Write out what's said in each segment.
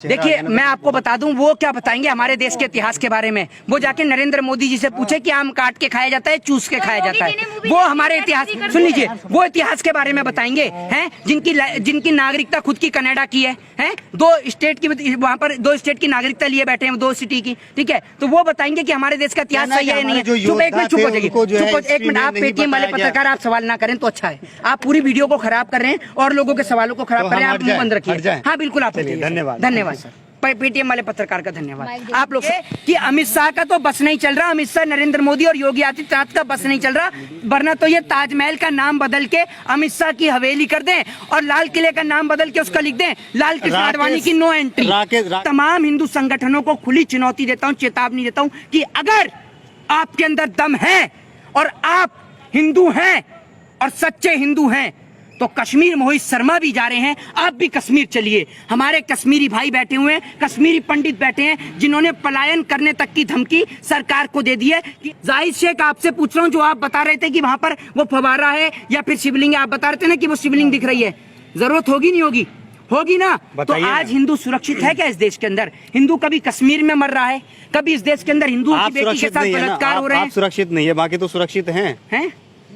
देखिए मैं आपको बता दूं, वो क्या बताएंगे हमारे देश के इतिहास के बारे में। वो जाके नरेंद्र मोदी जी से पूछे कि आम काट के खाया जाता है, चूस के खाया जाता है। वो हमारे इतिहास, सुन लीजिए, वो इतिहास के बारे में बताएंगे हैं जिनकी नागरिकता खुद की कनाडा की है, दो स्टेट की, वहाँ पर 2 स्टेट की नागरिकता लिए बैठे हैं, 2 सिटी की, ठीक है। तो वो बताएंगे कि हमारे देश का इतिहास सही है नहीं है। चुप, एक मिनट चुप हो जाइए, एक मिनट। आप पेटीएम वाले पत्रकार, आप सवाल ना करें तो अच्छा है। आप पूरी वीडियो को खराब कर रहे हैं और लोगों के सवालों को खराब कर रहे हैं। आप मुंह बंद रखिए। हाँ बिल्कुल, आप धन्यवाद सर, पेटीएम वाले पत्रकार का धन्यवाद। आप लोग कि अमित शाह का तो बस नहीं चल रहा, अमित शाह, नरेंद्र मोदी और योगी आदित्यनाथ का बस नहीं चल रहा, वरना तो ये ताजमहल का नाम बदल के अमित शाह की हवेली कर दें और लाल किले का नाम बदल के उसका लिख दें लाल कृष्ण आडवाणी की नो एंट्री। तमाम हिंदू संगठनों को खुली चुनौती देता हूँ, चेतावनी देता हूँ कि अगर आपके अंदर दम है और आप हिंदू हैं और सच्चे हिंदू हैं तो कश्मीर मोहित शर्मा भी जा रहे हैं, आप भी कश्मीर चलिए। हमारे कश्मीरी भाई बैठे हुए हैं, कश्मीरी पंडित बैठे हैं, जिन्होंने पलायन करने तक की धमकी सरकार को दे दी है। जाहिद शेख, आपसे पूछ रहा हूं, जो आप बता रहे थे कि वहां पर वो फवारा है या फिर शिवलिंग है, आप बता रहे थे ना कि वो शिवलिंग दिख रही है, जरूरत होगी नहीं होगी? होगी ना। तो आज हिंदू सुरक्षित है क्या इस देश के अंदर? हिंदू कभी कश्मीर में मर रहा है, कभी इस देश के अंदर हिंदू की बेटी के साथ बलात्कार हो रहे हैं। सुरक्षित नहीं है, बाकी तो सुरक्षित हैं।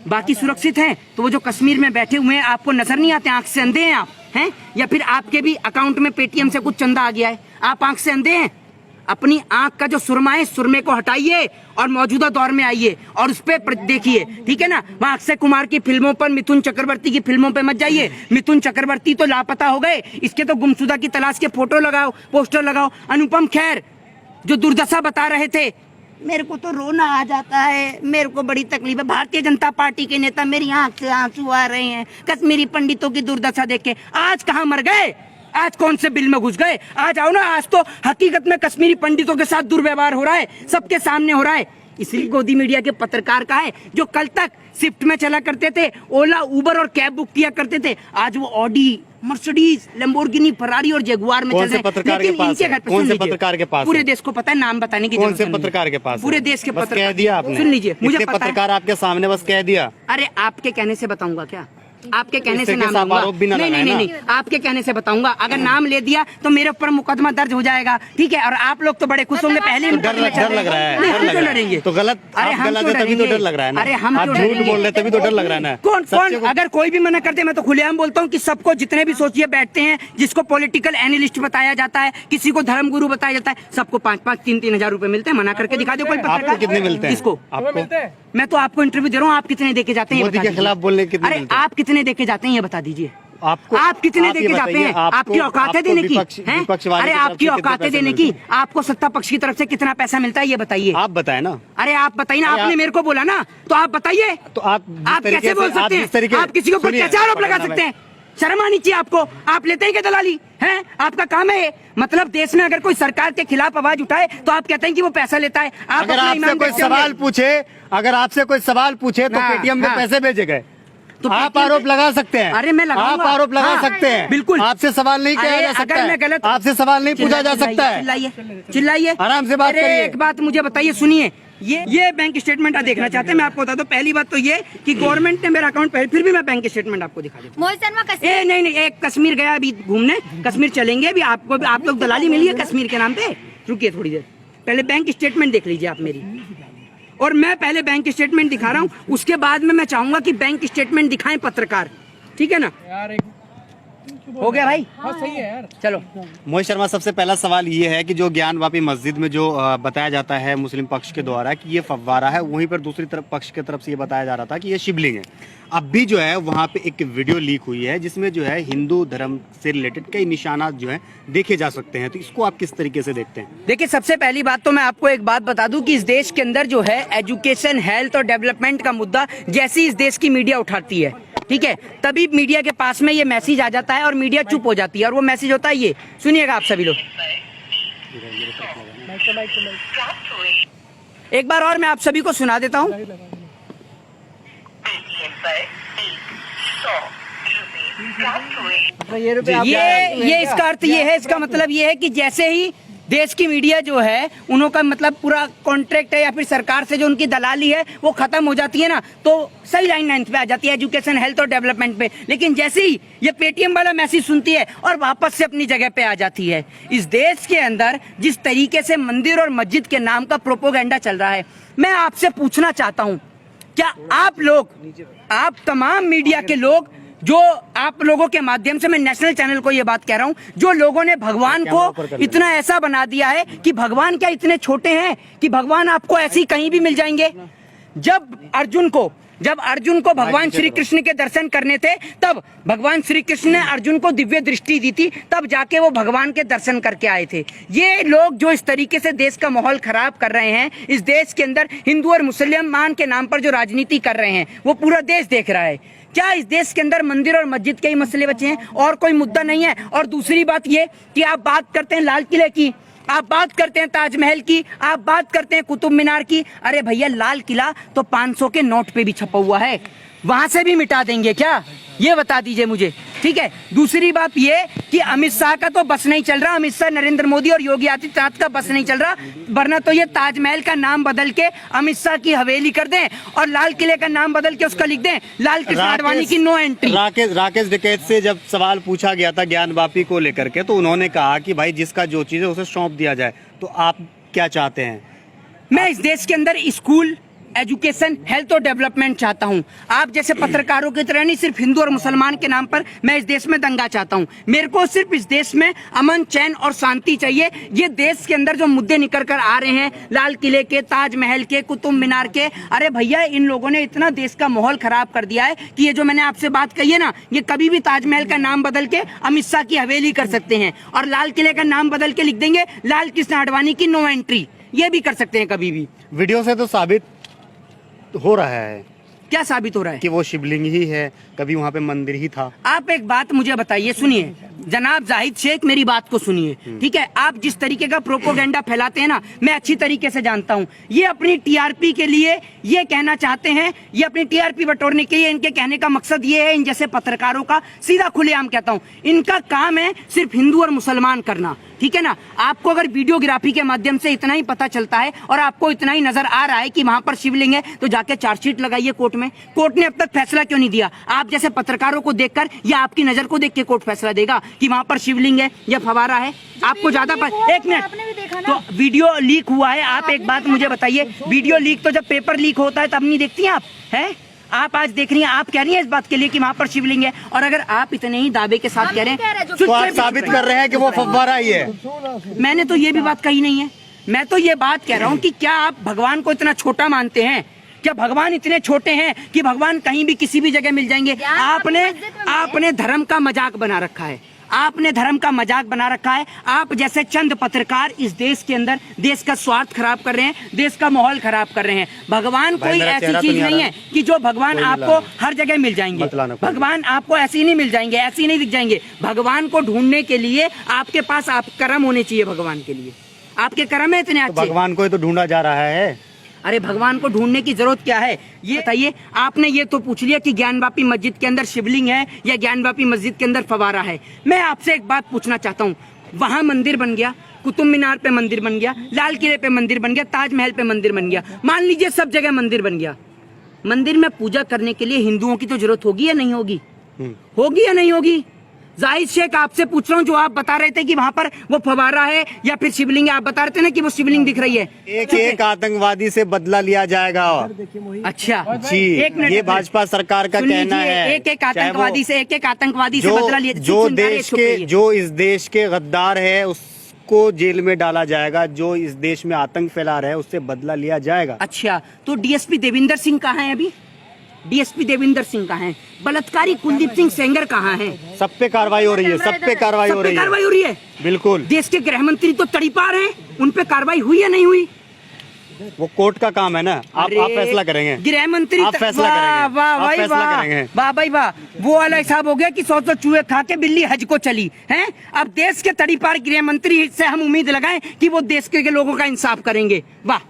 बाकी सुरक्षित हैं, तो वो जो कश्मीर में बैठे हुए हैं आपको नजर नहीं आते? आंख से अंधे हैं आप, हैं? या फिर आपके भी अकाउंट में पेटीएम से कुछ चंदा आ गया है, आप आंख से अंधे हैं? अपनी आंख का जो सुरमा है, सुरमे को हटाइए और मौजूदा दौर में आइए और उस पर देखिए, ठीक है ना। वहाँ अक्षय कुमार की फिल्मों पर, मिथुन चक्रवर्ती की फिल्मों पे मत जाइए। मिथुन चक्रवर्ती तो लापता हो गए, इसके तो गुमशुदा की तलाश के फोटो लगाओ, पोस्टर लगाओ। अनुपम खेर जो दुर्दशा बता रहे थे, मेरे को तो रोना आ जाता है, मेरे को बड़ी तकलीफ है। भारतीय जनता पार्टी के नेता, मेरी आंख से आंसू आ रहे हैं कश्मीरी पंडितों की दुर्दशा देख के। आज कहाँ मर गए? आज कौन से बिल में घुस गए? आज आओ ना। आज तो हकीकत में कश्मीरी पंडितों के साथ दुर्व्यवहार हो रहा है, सबके सामने हो रहा है। इसलिए गोदी मीडिया के पत्रकार का है, जो कल तक शिफ्ट में चला करते थे, ओला, उबर और कैब बुक किया करते थे, आज वो ऑडी, मर्सिडीज, लैम्बोर्गिनी, फरारी और जगुआर में चल रहे हैं। पत्रकार के पास है? कौन से पत्रकार के पास? पूरे देश को पता है, नाम बताने की कौन से पत्रकार के पास? पूरे देश के पत्रकार। कह दिया आपने? सुन लीजिए, मुझे पत्रकार आपके सामने बस कह दिया। अरे आपके कहने से बताऊंगा क्या? आपके कहने से नाम लूंगा? नहीं, आपके कहने से बताऊंगा। अगर नाम ले दिया तो मेरे ऊपर मुकदमा दर्ज हो जाएगा, ठीक है। और आप लोग तो बड़े खुश होंगे, पहले डर लग रहा है। हम क्यों डरेंगे? तो गलत, गलत है तभी तो डर लग रहा है ना। अरे हम झूठ बोल रहे तभी तो डर लग रहा है ना। कौन अगर कोई भी मना करते, मैं तो खुलेआम बोलता हूँ कि सबको, जितने भी सोचिए बैठते हैं, जिसको पॉलिटिकल एनालिस्ट बताया जाता है, किसी को धर्मगुरु बताया जाता है, सबको 5-5, 3-3 हजार रुपए मिलते हैं। मना करके दिखा दो कोई पत्रकार। कितने मिलते हैं? किसको? मैं तो आपको इंटरव्यू दे रहा हूँ, आप कितने देके जाते हैं? मोदी के खिलाफ बोलने के? अरे आप कितने देके जाते हैं ये बता दीजिए। आपको आप कितने देके जाते हैं? आपकी औकात है देने की? अरे आपकी औकात है देने की? आपको सत्ता पक्ष की तरफ से कितना पैसा मिलता है ये बताइए। आप बताए ना। अरे आप बताइए ना, आपने मेरे को बोला ना, तो आप बताइए। तो आप कैसे बोल सकते हैं? आप किसी को कैसे आरोप लगा सकते हैं? शर्म आनी चाहिए आपको। आप लेते हैं क्या दलाली? हैं? आपका काम है। मतलब देश में अगर कोई सरकार के खिलाफ आवाज उठाए तो आप कहते हैं कि वो पैसा लेता है। अगर आपसे कोई सवाल पूछे तो पेटीएम में पैसे भेजे गए तो आप आरोप लगा सकते हैं। अरे मैं लगाऊंगा। आप आरोप लगा सकते हैं, बिल्कुल। आपसे सवाल नहीं किया जा सकता है। गलत, आपसे सवाल नहीं पूछा जा सकता है। चिल्लाइए, आराम से बात करिए। एक बात मुझे बताइए, सुनिए, ये बैंक स्टेटमेंट आप देखना चाहते हैं? मैं आपको बता दूं, पहली बात तो ये कि गवर्नमेंट ने मेरा अकाउंट, फिर भी मैं बैंक स्टेटमेंट आपको दिखा देता हूं। नहीं, एक कश्मीर गया अभी घूमने, कश्मीर चलेंगे अभी। आपको आप लोग दलाली मिली है कश्मीर के नाम पे? रुकिए थोड़ी देर, पहले बैंक स्टेटमेंट देख लीजिए आप मेरी। और मैं पहले बैंक स्टेटमेंट दिखा रहा हूँ, उसके बाद में मैं चाहूंगा कि बैंक स्टेटमेंट दिखाएं पत्रकार, ठीक है ना? हो गया भाई? हाँ सही है यार। चलो मोहित शर्मा, सबसे पहला सवाल ये है कि जो ज्ञानवापी मस्जिद में जो बताया जाता है मुस्लिम पक्ष के द्वारा कि ये फव्वारा है, वहीं पर दूसरी तरफ पक्ष की तरफ से ये बताया जा रहा था कि ये शिवलिंग है। अब भी जो है वहाँ पे एक वीडियो लीक हुई है जिसमें जो है हिंदू धर्म से रिलेटेड कई निशानात जो है देखे जा सकते हैं, तो इसको आप किस तरीके से देखते हैं? देखिए, सबसे पहली बात तो मैं आपको एक बात बता दूं कि इस देश के अंदर जो है एजुकेशन, हेल्थ और डेवलपमेंट का मुद्दा जैसे इस देश की मीडिया उठाती है, ठीक है, तभी मीडिया के पास में ये मैसेज आ जाता है और मीडिया चुप हो जाती है। और वो मैसेज होता है ये, सुनिएगा आप सभी लोग। एक बार और मैं आप सभी को सुना देता हूँ। ये इसका अर्थ ये है, इसका मतलब ये है कि जैसे ही देश की मीडिया जो है उनका मतलब पूरा कॉन्ट्रैक्ट है या फिर सरकार से जो उनकी दलाली है वो खत्म हो जाती है ना, तो सही लाइन पे आ जाती है, एजुकेशन, हेल्थ और डेवलपमेंट पे। लेकिन जैसे ही ये पेटीएम वाला मैसेज सुनती है और वापस से अपनी जगह पे आ जाती है। इस देश के अंदर जिस तरीके से मंदिर और मस्जिद के नाम का प्रोपोगेंडा चल रहा है, मैं आपसे पूछना चाहता हूँ, क्या आप लोग, आप तमाम मीडिया के लोग, जो आप लोगों के माध्यम से मैं नेशनल चैनल को ये बात कह रहा हूं, जो लोगों ने भगवान को इतना ऐसा बना दिया है कि भगवान क्या इतने छोटे हैं कि भगवान आपको ऐसे ही कहीं भी मिल जाएंगे। जब अर्जुन को भगवान श्री कृष्ण के दर्शन करने थे, तब भगवान श्री कृष्ण ने अर्जुन को दिव्य दृष्टि दी थी, तब जाके वो भगवान के दर्शन करके आए थे। ये लोग जो इस तरीके से देश का माहौल खराब कर रहे हैं, इस देश के अंदर हिंदू और मुसलमान के नाम पर जो राजनीति कर रहे हैं, वो पूरा देश देख रहा है। क्या इस देश के अंदर मंदिर और मस्जिद के ही मसले बचे हैं और कोई मुद्दा नहीं है? और दूसरी बात ये कि आप बात करते हैं लाल किले की, आप बात करते हैं ताजमहल की, आप बात करते हैं कुतुब मीनार की। अरे भैया, लाल किला तो 500 के नोट पे भी छपा हुआ है, वहां से भी मिटा देंगे क्या? ये बता दीजिए मुझे, ठीक है। दूसरी बात ये कि अमित शाह का तो बस नहीं चल रहा, अमित शाह, नरेंद्र मोदी और योगी आदित्यनाथ का बस नहीं चल रहा, वरना तो ये ताजमहल का नाम बदल के अमित शाह की हवेली कर दें और लाल किले का नाम बदल के उसका लिख दें लाल कृष्ण आडवाणी की नो एंट्री। राकेश डकैत से जब सवाल पूछा गया था ज्ञानवापी को लेकर के, तो उन्होंने कहा कि भाई जिसका जो चीज है उसे सौंप दिया जाए। तो आप क्या चाहते हैं? मैं इस देश के अंदर स्कूल, एजुकेशन, हेल्थ और डेवलपमेंट चाहता हूं। आप जैसे पत्रकारों की तरह नहीं सिर्फ हिंदू और मुसलमान के नाम पर मैं इस देश में दंगा चाहता हूं। मेरे को सिर्फ इस देश में अमन, चैन और शांति चाहिए। ये देश के अंदर जो मुद्दे निकल कर आ रहे हैं, लाल किले के, ताजमहल के, कुतुब मीनार के, अरे भैया, इन लोगों ने इतना देश का माहौल खराब कर दिया है कि ये जो मैंने आपसे बात कही है ना, ये कभी भी ताजमहल का नाम बदल के अमित शाह की हवेली कर सकते हैं और लाल किले का नाम बदल के लिख देंगे लाल कृष्ण आडवाणी की नो एंट्री, ये भी कर सकते हैं कभी भी। वीडियो से तो साबित हो रहा है। क्या साबित हो रहा है? कि वो शिवलिंग ही है, कभी वहाँ पे मंदिर ही था। आप एक बात मुझे बताइए, सुनिए जनाब जाहिद शेख, मेरी बात को सुनिए, ठीक है। आप जिस तरीके का प्रोपोगेंडा फैलाते हैं ना, मैं अच्छी तरीके से जानता हूँ। ये अपनी टीआरपी के लिए ये कहना चाहते हैं, ये अपनी टीआरपी बटोरने के लिए इनके कहने का मकसद ये है, इन जैसे पत्रकारों का, सीधा खुलेआम कहता हूँ, इनका काम है सिर्फ हिंदू और मुसलमान करना, ठीक है ना। आपको अगर वीडियोग्राफी के माध्यम से इतना ही पता चलता है और आपको इतना ही नजर आ रहा है कि वहां पर शिवलिंग है, तो जाके चार्जशीट लगाइए कोर्ट में। कोर्ट ने अब तक फैसला क्यों नहीं दिया? आप जैसे पत्रकारों को देखकर या आपकी नजर को देख के कोर्ट फैसला देगा कि वहां पर शिवलिंग है या फवारा है? आपको ज्यादा एक मिनट, तो वीडियो लीक हुआ है। आप एक बात मुझे बताइए, वीडियो लीक तो जब पेपर लीक होता है तब नहीं देखती आप, है? आप आज देख रही हैं, आप कह रही हैं इस बात के लिए कि वहाँ पर शिवलिंग है, और अगर आप इतने ही दावे के साथ कह रहे हैं तो आप साबित कर रहे हैं कि वो फव्वारा ही है। मैंने तो ये भी बात कही नहीं है। मैं तो ये बात कह रहा हूँ कि क्या आप भगवान को इतना छोटा मानते हैं? क्या भगवान इतने छोटे हैं कि भगवान कहीं भी किसी भी जगह मिल जाएंगे? आपने धर्म का मजाक बना रखा है, आपने धर्म का मजाक बना रखा है। आप जैसे चंद पत्रकार इस देश के अंदर देश का स्वार्थ खराब कर रहे हैं, देश का माहौल खराब कर रहे हैं। भगवान कोई ऐसी चीज नहीं है कि जो भगवान आपको हर जगह मिल जाएंगे। भगवान आपको ऐसे ही नहीं मिल जाएंगे, ऐसे ही नहीं दिख जाएंगे। भगवान को ढूंढने के लिए आपके पास आप कर्म होने चाहिए। भगवान के लिए आपके कर्म है इतने अच्छे। भगवान को तो ढूंढा जा रहा है। अरे भगवान को ढूंढने की जरूरत क्या है? ये बताइए, आपने ये तो पूछ लिया कि ज्ञानवापी मस्जिद के अंदर शिवलिंग है या ज्ञानवापी मस्जिद के अंदर फवारा है। मैं आपसे एक बात पूछना चाहता हूँ, वहां मंदिर बन गया, कुतुब मीनार पे मंदिर बन गया, लाल किले पे मंदिर बन गया, ताजमहल पे मंदिर बन गया, मान लीजिए सब जगह मंदिर बन गया। मंदिर में पूजा करने के लिए हिंदुओं की तो जरूरत होगी या नहीं होगी? होगी या नहीं होगी? जाहिद शेख, आपसे पूछ रहा हूँ, जो आप बता रहे थे कि वहाँ पर वो फवारा है या फिर शिवलिंग है, आप बता रहे थे ना कि वो शिवलिंग दिख रही है। एक आतंकवादी से बदला लिया जाएगा। अच्छा जी, एक मिनट, ये भाजपा सरकार का कहना है। एक आतंकवादी से बदला लिया। जो इस देश के गद्दार है उसको जेल में डाला जाएगा, जो इस देश में आतंक फैला रहा है उससे बदला लिया जाएगा। अच्छा, तो डीएसपी देविंदर सिंह कहाँ है अभी? डीएसपी देविंदर सिंह कहाँ है? बलात्कारी कुलदीप सिंह सेंगर कहाँ है? सब पे कार्रवाई हो रही है, सब पे कार्रवाई हो रही है। बिल्कुल। देश के गृह मंत्री तो तड़ीपार हैं, उन पे कार्रवाई हुई या नहीं हुई? वो कोर्ट का काम है ना। आप फैसला करेंगे। गृह मंत्री आप फैसला करेंगे। वाह भाई वाह, वो वाला हिसाब हो गया कि 100 चूहे खा के बिल्ली हज को चली है। अब देश के तड़ीपार गृह मंत्री से हम उम्मीद लगाएं कि वो देश के लोगों का इंसाफ करेंगे। वाह,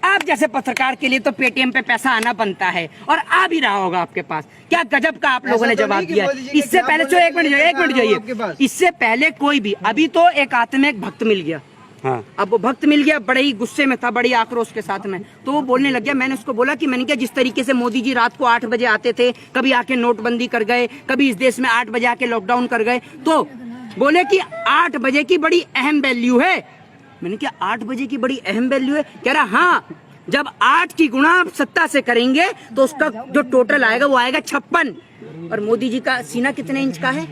आप जैसे पत्रकार के लिए तो पेटीएम पे पैसा आना बनता है और आ भी रहा होगा आपके पास। क्या गजब का आप लोगों ने जवाब दिया है। इससे पहले जो एक मिनट जाइए, इससे पहले कोई भी, अभी तो एक आत्मिक भक्त मिल गया। हाँ। अब वो भक्त मिल गया, बड़े ही गुस्से में था, बड़ी आक्रोश के साथ में, तो वो बोलने लग गया। मैंने उसको बोला कि मैंने क्या, जिस तरीके से मोदी जी रात को 8 बजे आते थे, कभी आके नोटबंदी कर गए, कभी इस देश में 8 बजे आके लॉकडाउन कर गए, तो बोले कि 8 बजे की बड़ी अहम वैल्यू है। मैंने क्या 8 बजे की बड़ी अहम वैल्यू है? कह रहा हाँ, जब 8 की गुणा आप 70 से करेंगे तो उसका जो टोटल आएगा वो आएगा 56। और मोदी जी का सीना कितने इंच का है?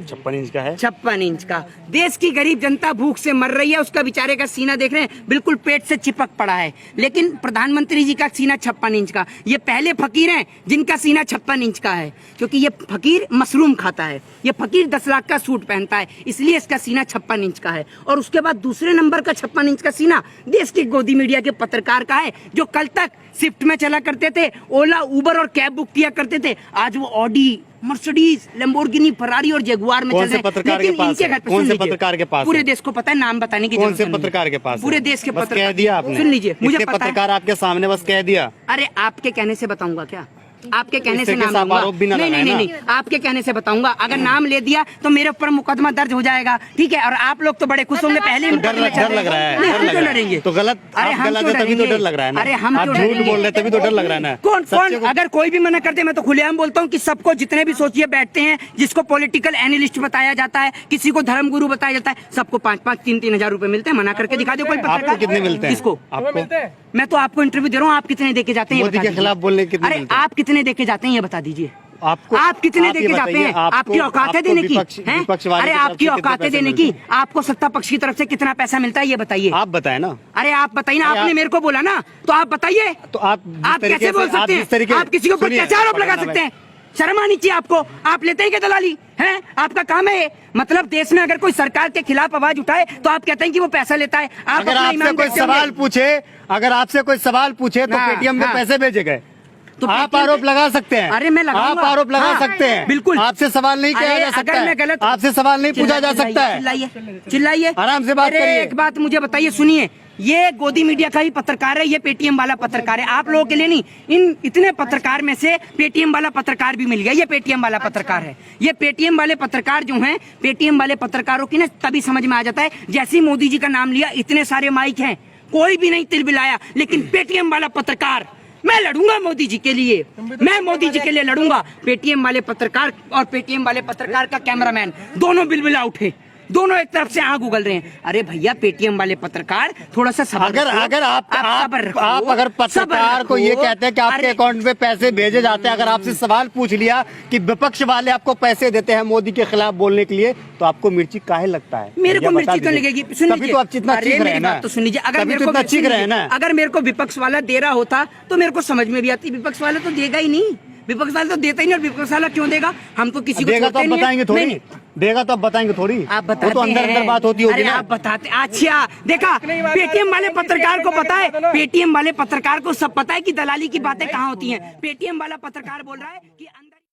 56 इंच का है। 56 इंच का। देश की गरीब जनता भूख से मर रही है, उसका बेचारे का सीना देख रहे हैं, बिल्कुल पेट से चिपक पड़ा है। लेकिन प्रधानमंत्री जी का सीना 56 इंच का। ये पहले फकीर हैं जिनका सीना 56 इंच का है, क्योंकि ये फकीर मशरूम खाता है। ये फकीर 10 लाख का सूट पहनता है, इसलिए इसका सीना 56 इंच का है। और उसके बाद दूसरे नंबर का 56 इंच का सीना देश के गोदी मीडिया के पत्रकार का है, जो कल तक शिफ्ट में चला करते थे, ओला, उबर और कैब बुक किया करते थे। आज वो ऑडी, मर्सिडीज, लैम्बोर्गिनी, फरारी और जगुआर में चल रहे हैं। पत्रकार के पास है? कौन से पत्रकार के पास? पूरे देश को पता है, नाम बताने की कौन से पत्रकार के पास? पूरे देश के पत्रकार। कह दिया आपने? सुन लीजिए, मुझे पता है। पत्रकार आपके सामने बस कह दिया। अरे आपके कहने से बताऊंगा क्या? आपके कहने से इससे नाम कैसा लूंगा? आरोप भी ना लगाए नहीं, आपके कहने से बताऊंगा। अगर नाम ले दिया तो मेरे ऊपर मुकदमा दर्ज हो जाएगा, ठीक है? और आप लोग तो बड़े खुश होंगे, पहले ही डर लग रहा है। नहीं, हम क्यों लड़ेंगे? तो गलत, अरे हम गलत है तभी तो डर लग रहा है ना। अरे हम आप झूठ बोल रहे तभी तो डर लग रहा है ना। कौन अगर कोई भी मना करते, मैं तो खुलेआम बोलता हूँ कि सबको, जितने भी सोचिए बैठते हैं, जिसको पॉलिटिकल एनालिस्ट बताया जाता है, किसी को धर्मगुरु बताया जाता है, सबको 5-5, 3-3 हजार रुपए मिलते हैं। मना करके दिखा दो कोई पत्रकार। आपको कितने मिलते हैं? किसको? आपको? मैं तो आपको इंटरव्यू दे रहा हूँ, आप कितने देके जाते हैं? मोदी के खिलाफ बोलने के कितने अरे मिलते हैं? आप कितने देके जाते हैं ये बता दीजिए। आपको आप कितने देके जाते हैं? आपकी औकात है देने की? अरे आपकी औकात है देने की? आपको सत्ता पक्ष की तरफ से कितना पैसा मिलता है ये बताइए। आप बताए ना। अरे आप बताइए ना, आपने मेरे को बोला ना, तो आप बताइए। तो आप कैसे बोल सकते हैं? आप किसी को कोई कैसे आरोप लगा सकते हैं? शर्म आनी चाहिए आपको। आप लेते हैं क्या दलाली? हैं? आपका काम है ये? मतलब देश में अगर कोई सरकार के खिलाफ आवाज उठाए तो आप कहते हैं कि वो पैसा लेता है। आप अगर आपसे कोई सवाल पूछे, तो पेटीएम में पैसे भेजे गए तो आप आरोप लगा सकते हैं। अरे मैं लगाऊंगा। आप आरोप लगा सकते हैं, बिल्कुल। आपसे सवाल नहीं किया जा सकता है। मैं गलत, आपसे सवाल नहीं पूछा जा सकता है। चिल्लाइए, आराम से बात करिए। एक बात मुझे बताइए, सुनिए, ये गोदी मीडिया का ही पत्रकार है, ये पेटीएम वाला पत्रकार है। आप लोगों के लिए नहीं, इन इतने पत्रकार में से पेटीएम वाला पत्रकार भी मिल गया। ये पेटीएम वाला पत्रकार है। ये पेटीएम वाले पत्रकार जो हैं, पेटीएम वाले पत्रकारों की ना तभी समझ में आ जाता है, जैसे ही मोदी जी का नाम लिया, इतने सारे माइक हैं, कोई भी नहीं तिलबिलाया, लेकिन पेटीएम वाला पत्रकार, मैं लड़ूंगा मोदी जी के लिए, मैं मोदी जी के लिए लड़ूंगा। पेटीएम वाले पत्रकार और पेटीएम वाले पत्रकार का कैमरामैन दोनों बिलबिला उठे, दोनों एक तरफ से आग उगल रहे हैं। अरे भैया, पेटीएम वाले पत्रकार थोड़ा सा सब्र अगर आप रखो। अगर पत्रकार को ये कहते हैं कि आपके अकाउंट में पैसे भेजे जाते हैं, अगर आपसे सवाल पूछ लिया कि विपक्ष वाले आपको पैसे देते हैं मोदी के खिलाफ बोलने के लिए, तो आपको मिर्ची काहे लगता है? मेरे को मिर्ची तो लगेगी। सुन लीजिए, तो आप जितना चीख रहे हैं ना, तो सुन लीजिए, अगर मेरे को विपक्ष वाला दे रहा होता तो मेरे को समझ में भी आती। विपक्ष वाला तो देगा ही नहीं, विपक्ष वाला तो देता ही नहीं। और विपक्ष वाला क्यों देगा? हम तो किसी को देगा तो आप बताएंगे थोड़ी, देगा तो आप बताएंगे थोड़ी। आप बताते वो तो अंदर बात होती होगी ना। आप बताते। अच्छा देखा, पेटीएम वाले पत्रकार को पता है, पेटीएम वाले पत्रकार को सब पता है कि दलाली की बातें कहाँ होती हैं। पेटीएम वाला पत्रकार बोल रहा है कि